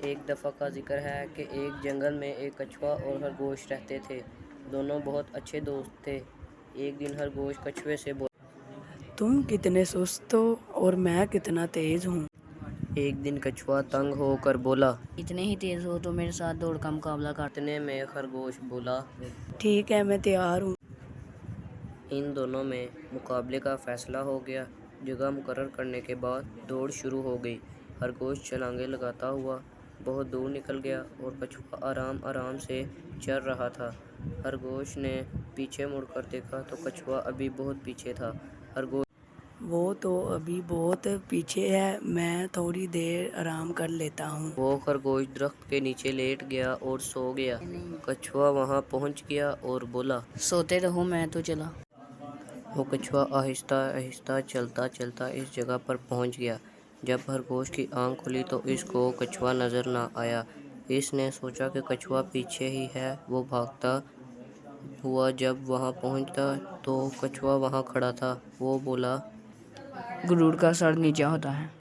ایک دفعہ کا ذکر ہے کہ ایک جنگل میں ایک کچھوا اور خرگوش رہتے تھے۔ دونوں بہت اچھے دوست تھے۔ ایک دن خرگوش کچھوے سے بولا، تم کتنے سست ہو اور میں کتنا تیز ہوں۔ ایک دن کچھوا تنگ ہو کر بولا، اتنے ہی تیز ہو تو میرے ساتھ دوڑ کا مقابلہ کر۔ اتنے میں خرگوش بولا، ٹھیک ہے، میں تیار ہوں۔ ان دونوں میں مقابلے کا فیصلہ ہو گیا۔ جگہ مقرر کرنے کے بعد دوڑ شروع ہو گئی۔ خرگوش چھلانگیں لگاتا ہوا بہت دور نکل گیا اور کچھوا آرام آرام سے چل رہا تھا۔ خرگوش نے پیچھے مڑ کر دیکھا تو کچھوا ابھی بہت پیچھے تھا۔ خرگوش وہ تو ابھی بہت پیچھے ہے، میں تھوڑی دیر آرام کر لیتا ہوں۔ وہ خرگوش درخت کے نیچے لیٹ گیا اور سو گیا۔ کچھوا وہاں پہنچ گیا اور بولا، سوتے رہو، میں تو چلا۔ وہ کچھوا آہستہ آہستہ چلتا چلتا اس جگہ پر پہنچ گیا۔ جب خرگوش کی آنکھ کھلی تو اس کو کچھوا نظر نہ آیا۔ اس نے سوچا کہ کچھوا پیچھے ہی ہے۔ وہ بھاگتا ہوا جب وہاں پہنچا تو کچھوا وہاں کھڑا تھا۔ وہ بولا، غرور کا سر نیچا ہوتا ہے۔